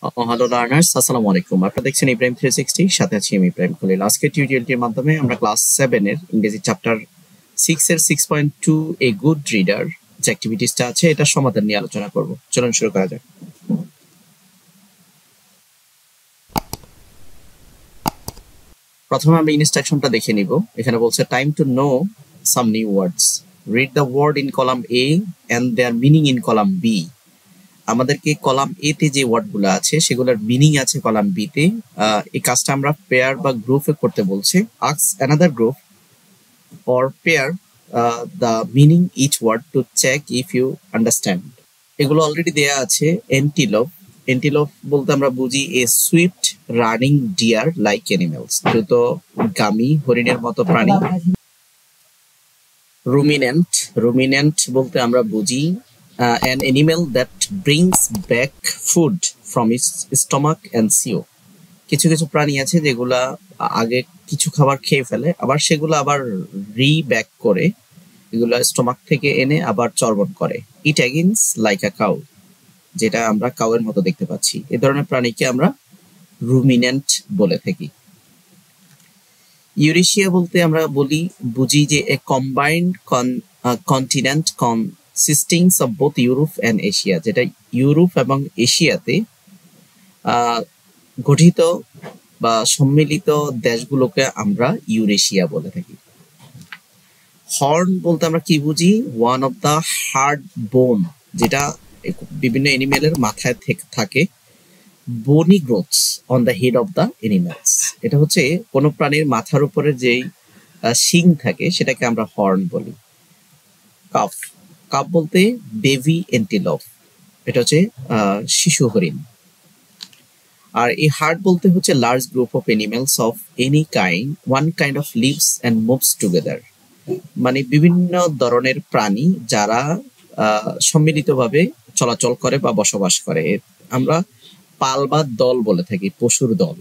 Hello learners, আসসালামু আলাইকুম। আপনারা দেখছেন ইব্রাহিম 360, সাথে আছি আমি ইব্রাহিম খলিল। আজকের টিউটোরিয়ালটির মাধ্যমে আমরা ক্লাস 7 এর ইংরেজি চ্যাপ্টার 6 এর 6.2 এ গুড রিডার যে অ্যাক্টিভিটিসটা আছে এটার সমাধান নিয়ে আলোচনা করব। চলুন শুরু করা যাক। প্রথমে আমরা ইনস্ট্রাকশনটা দেখে নিব। এখানে বলছে time to know some new words, read the word in column A and their meaning in column B. আমাদেরকে কলাম এ তে যে ওয়ার্ডগুলো আছে সেগুলোর মিনিং আছে কলাম বি তে। এই কাজটা আমরা পেয়ার বা গ্রুপে করতে বলছে। Ask another group or pair the meaning each word to check if you understand. এগুলো অলরেডি দেয়া আছে। এন্টিলোপ, এন্টিলোপ বলতে আমরা বুঝি a swift running deer like animals, দ্রুত গামী হরিণের মতো প্রাণী। রুমিনেন্ট, রুমিনেন্ট বলতে আমরা বুঝি an animal that brings back food from its stomach and seal. কিছু কিছু প্রাণী আছে যেগুলা আগে কিছু খাবার খেয়ে ফেলে, আবার সেগুলো আবার রিব্যাক করে এগুলা স্টমাক থেকে এনে আবার চর্বণ করে। ইট অ্যাগেইনস লাইক আ কাউ, যেটা আমরা কাউয়ের মতো দেখতে পাচ্ছি। এই ধরনের প্রাণীকে আমরা রুমিনেন্ট বলে থাকি। ইউরেশিয়া বলতে আমরা বুঝি যে এ combined continent consisting of both Europe and Asia, যেটা ইউরোপ এবং এশিয়াতে গঠিত বা সম্মিলিত দেশগুলোকে আমরা ইউরেশিয়া বলে থাকি। হর্ন বলতে আমরা কি বুঝি? ওয়ান অফ দ্য হার্ড বোন, যেটা বিভিন্ন এনিমেলের মাথায় থাকে। Bony গ্রোথস on the head of the animals, এটা হচ্ছে কোনো প্রাণীর মাথার উপরে যেই শিং থাকে সেটাকে আমরা হর্ন বলি। কাফ, কাফ বলতে বেবি এন্টিলোপ, এটা হচ্ছে শিশু হরিণ। আর এই হার্ড বলতে হচ্ছে large group of animals of any kind, one kind of lives and moves together, মানে বিভিন্ন ধরনের প্রাণী যারা সম্মিলিতভাবে চলাচল করে বা বসবাস করে। আমরা পাল বা দল বলে থাকি, পশুর দল।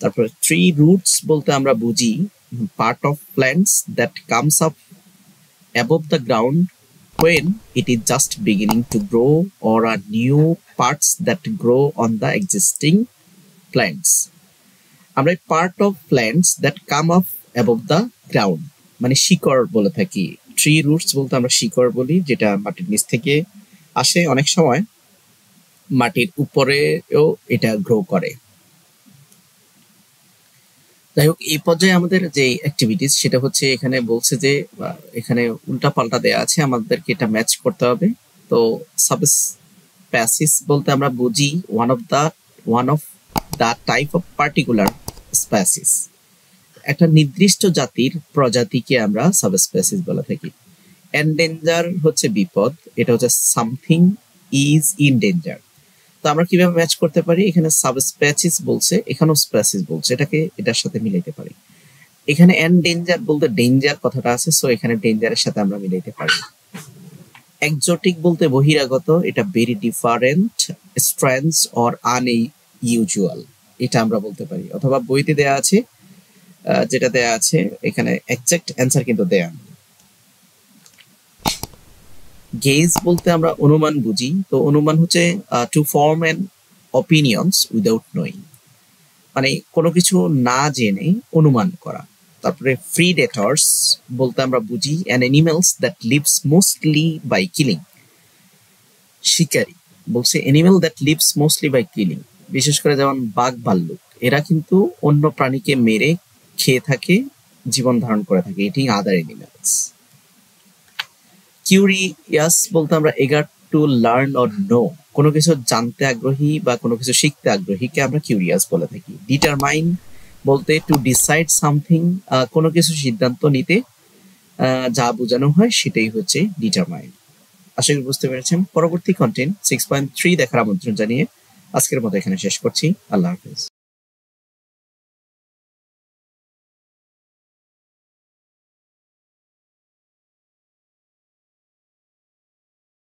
তারপরে ট্রি রুটস বলতে আমরা বুঝি part of plants that comes up above the ground when it is just beginning to grow, or are new parts that grow on the existing plants. আমরা part of plants that come up above the ground মানে শিকড় বলে থাকি। Tree roots বলতে আমরা শিকড় বলি, যেটা মাটির নিচ থেকে আসে, অনেক সময় মাটির উপরেও এটা গ্রো করে। যাই হোক, এই পর্যায়ে আমাদের যে অ্যাক্টিভিটিস সেটা হচ্ছে এখানে বলছে যে এখানে উল্টা পাল্টা দেয়া আছে, আমাদেরকে এটা ম্যাচ করতে হবে। তো সাবস্পেসিস বলতে আমরা বুঝি one of the type of particular species, একটা নির্দিষ্ট জাতির প্রজাতিকে আমরা সাবস্পেসিস বলে থাকি। এন্ডেঞ্জার হচ্ছে বিপদ, এটা হচ্ছে সামথিং ইজ ইন ডেঞ্জার। তো আমরা কিভাবে ম্যাচ করতে পারি? এখানে সাবস্পেসিস বলছে, এখানেও স্পেসিস বলছে, এটাকে এটার সাথে মিলাইতে পারি। এখানে এন্ডেঞ্জার বলতে ডেঞ্জার কথাটা আছে, সো এখানে ডেঞ্জারের সাথে আমরা মিলাইতে পারি। এক্সোটিক বলতে বহিরাগত, এটা very different, strange or unusual, এটা আমরা বলতে পারি। অথবা বইতে দেয়া আছে, যেটা দেয়া আছে এখানে এক্সাক্ট অ্যান্সার কিন্তু দেয়া নেই। গেজ বলতে আমরা অনুমান বুঝি। তো অনুমান হচ্ছে to form an opinions without knowing, মানে কোনো কিছু না জেনে অনুমান করা। তারপরে প্রিডেটরস বলতে আমরা বুঝি an animals that lives mostly by killing. শিকারী বলছে animal that lives mostly by killing, বিশেষ করে যেমন বাঘ ভাল্লুক, এরা কিন্তু অন্য প্রাণীকে মেরে খেয়ে থাকে, জীবন ধারণ করে থাকে, ইটিং আদার অ্যানিমেলস। কিউরিয়াস বলতে আমরা এগার টু লার্ন অর নো, কোনো কিছু জানতে আগ্রহী বা কোনো কিছু শিখতে আগ্রহীকে আমরা কিউরিয়াস বলে থাকি। ডিটারমাইন বলতে টু ডিসাইড সামথিং, কোনো কিছু সিদ্ধান্ত নিতে যা বোঝানো হয় সেটাই হচ্ছে ডিটারমাইন। আশা করি বুঝতে পেরেছেন। পরবর্তী কন্টেন্ট 6.3 দেখার আমন্ত্রণ জানিয়ে আজকের মতো এখানে শেষ করছি। আল্লাহ হাফেজ।